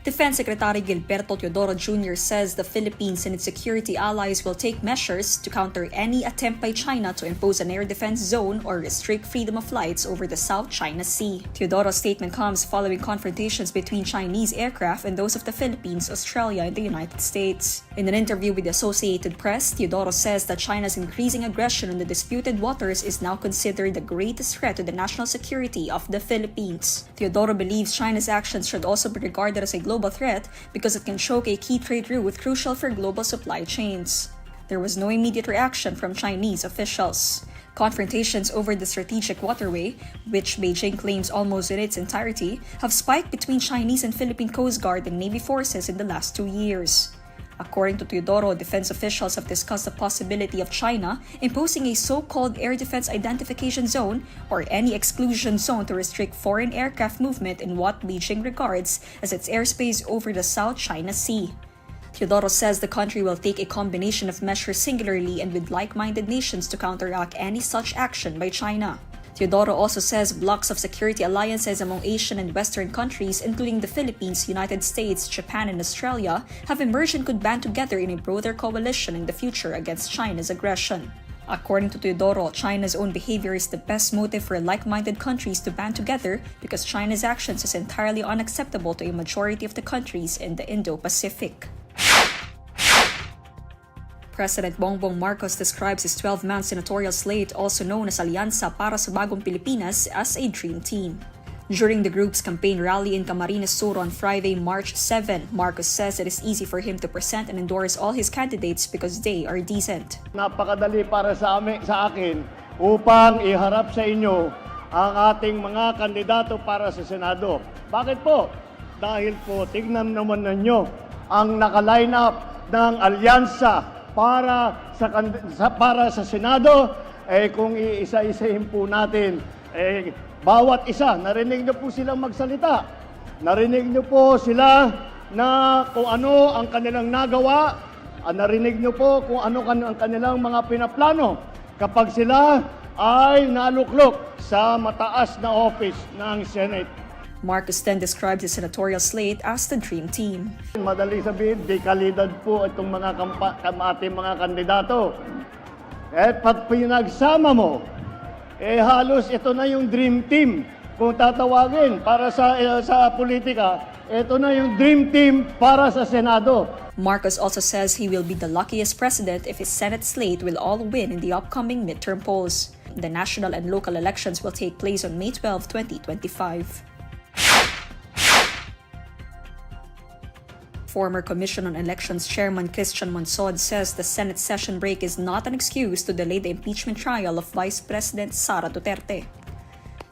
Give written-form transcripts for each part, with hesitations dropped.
Defense Secretary Gilberto Teodoro Jr. says the Philippines and its security allies will take measures to counter any attempt by China to impose an air defense zone or restrict freedom of flights over the South China Sea. Teodoro's statement comes following confrontations between Chinese aircraft and those of the Philippines, Australia, and the United States. In an interview with the Associated Press, Teodoro says that China's increasing aggression on the disputed waters is now considered the greatest threat to the national security of the Philippines. Teodoro believes China's actions should also be regarded as a global threat because it can choke a key trade route crucial for global supply chains. There was no immediate reaction from Chinese officials. Confrontations over the strategic waterway, which Beijing claims almost in its entirety, have spiked between Chinese and Philippine Coast Guard and Navy forces in the last 2 years. According to Teodoro, defense officials have discussed the possibility of China imposing a so-called Air Defense Identification Zone or any exclusion zone to restrict foreign aircraft movement in what Beijing regards as its airspace over the South China Sea. Teodoro says the country will take a combination of measures singularly and with like-minded nations to counteract any such action by China. Teodoro also says blocks of security alliances among Asian and Western countries, including the Philippines, United States, Japan, and Australia, have emerged and could band together in a broader coalition in the future against China's aggression. According to Teodoro, China's own behavior is the best motive for like-minded countries to band together because China's actions is entirely unacceptable to a majority of the countries in the Indo-Pacific. President Bongbong Marcos describes his 12-man senatorial slate, also known as Alianza para sa Bagong Pilipinas, as a dream team. During the group's campaign rally in Camarines Sur on Friday, March 7, Marcos says it is easy for him to present and endorse all his candidates because they are decent. Napakadali para sa akin upang iharap sa inyo ang ating mga kandidato para sa Senado. Bakit po? Dahil po, tignan naman ninyo ang naka-line up ng alyansa para sa Senado, kung iisa-isahin po natin, bawat isa, narinig niyo po silang magsalita. Narinig niyo po sila na kung ano ang kanilang nagawa, narinig niyo po kung ano ang kanilang mga pinaplano kapag sila ay naluklok sa mataas na office ng Senate. Marcos then described his senatorial slate as the dream team. Madali sabihin, di kalidad po itong ating mga kandidato. Pag pinagsama mo, halos ito na yung dream team. Kung tatawagin para sa politika, ito na yung dream team para sa Senado. Marcos also says he will be the luckiest president if his Senate slate will all win in the upcoming midterm polls. The national and local elections will take place on May 12, 2025. Former Commission on Elections Chairman Christian Monsod says the Senate session break is not an excuse to delay the impeachment trial of Vice President Sara Duterte.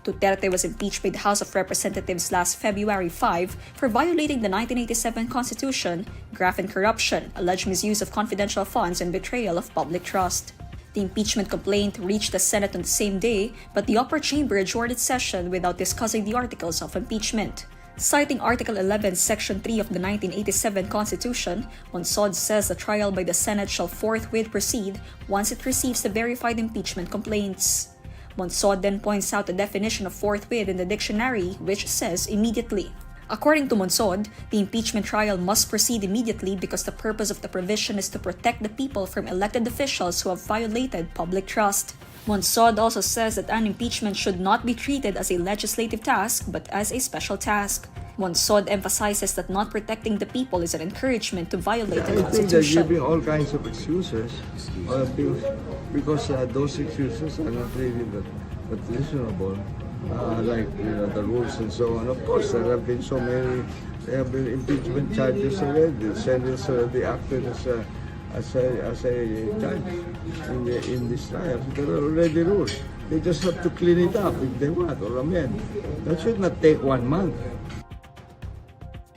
Duterte was impeached by the House of Representatives last February 5 for violating the 1987 Constitution, graft and corruption, alleged misuse of confidential funds, and betrayal of public trust. The impeachment complaint reached the Senate on the same day, but the upper chamber adjourned its session without discussing the articles of impeachment. Citing Article 11, Section 3 of the 1987 Constitution, Monsod says the trial by the Senate shall forthwith proceed once it receives the verified impeachment complaints. Monsod then points out the definition of forthwith in the dictionary, which says immediately. According to Monsod, the impeachment trial must proceed immediately because the purpose of the provision is to protect the people from elected officials who have violated public trust. Monsod also says that an impeachment should not be treated as a legislative task but as a special task. Monsod emphasizes that not protecting the people is an encouragement to violate the Constitution. I think they're giving all kinds of excuses because those excuses are not really that reasonable, like the rules and so on. Of course, there have been impeachment charges already. The Senate's already acted as a judge in this trial. There are already rules. They just have to clean it up if they want or amend. That should not take 1 month.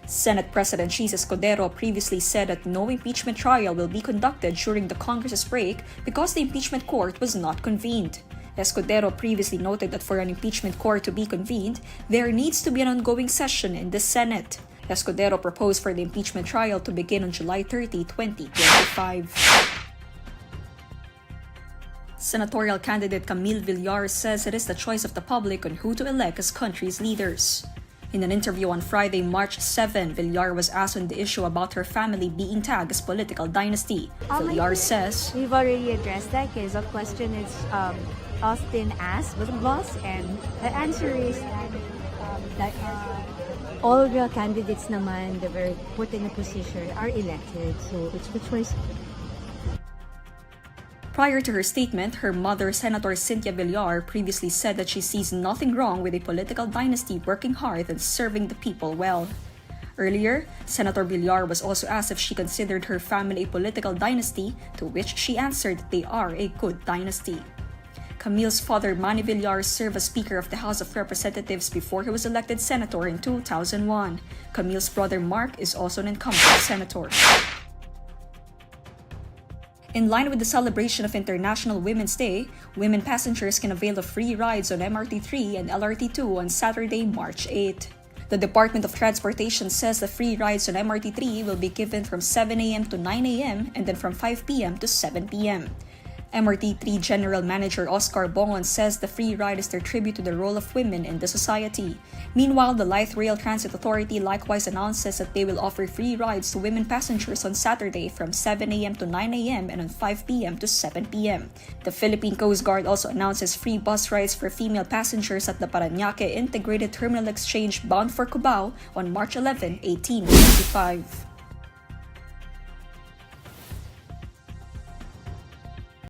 Senate President Chis Escudero previously said that no impeachment trial will be conducted during the Congress's break because the impeachment court was not convened. Escudero previously noted that for an impeachment court to be convened, there needs to be an ongoing session in the Senate. Escudero proposed for the impeachment trial to begin on July 30, 2025. Senatorial candidate Camille Villar says it is the choice of the public on who to elect as country's leaders. In an interview on Friday, March 7, Villar was asked on the issue about her family being tagged as political dynasty. Villar says, we've already addressed that because the question is often asked with the boss, and the answer is that all the candidates naman that were put in a position are elected. So it's which was. Prior to her statement, her mother, Senator Cynthia Villar, previously said that she sees nothing wrong with a political dynasty working hard and serving the people well. Earlier, Senator Villar was also asked if she considered her family a political dynasty, to which she answered that they are a good dynasty. Camille's father, Manny Villar, served as Speaker of the House of Representatives before he was elected senator in 2001. Camille's brother, Mark, is also an incumbent senator. In line with the celebration of International Women's Day, women passengers can avail of free rides on MRT3 and LRT2 on Saturday, March 8. The Department of Transportation says the free rides on MRT3 will be given from 7 a.m. to 9 a.m. and then from 5 p.m. to 7 p.m. MRT3 General Manager Oscar Bongon says the free ride is their tribute to the role of women in the society. Meanwhile, the Light Rail Transit Authority likewise announces that they will offer free rides to women passengers on Saturday from 7 a.m. to 9 a.m. and on 5 p.m. to 7 p.m. The Philippine Coast Guard also announces free bus rides for female passengers at the Parañaque Integrated Terminal Exchange bound for Cubao on March 11, 1895.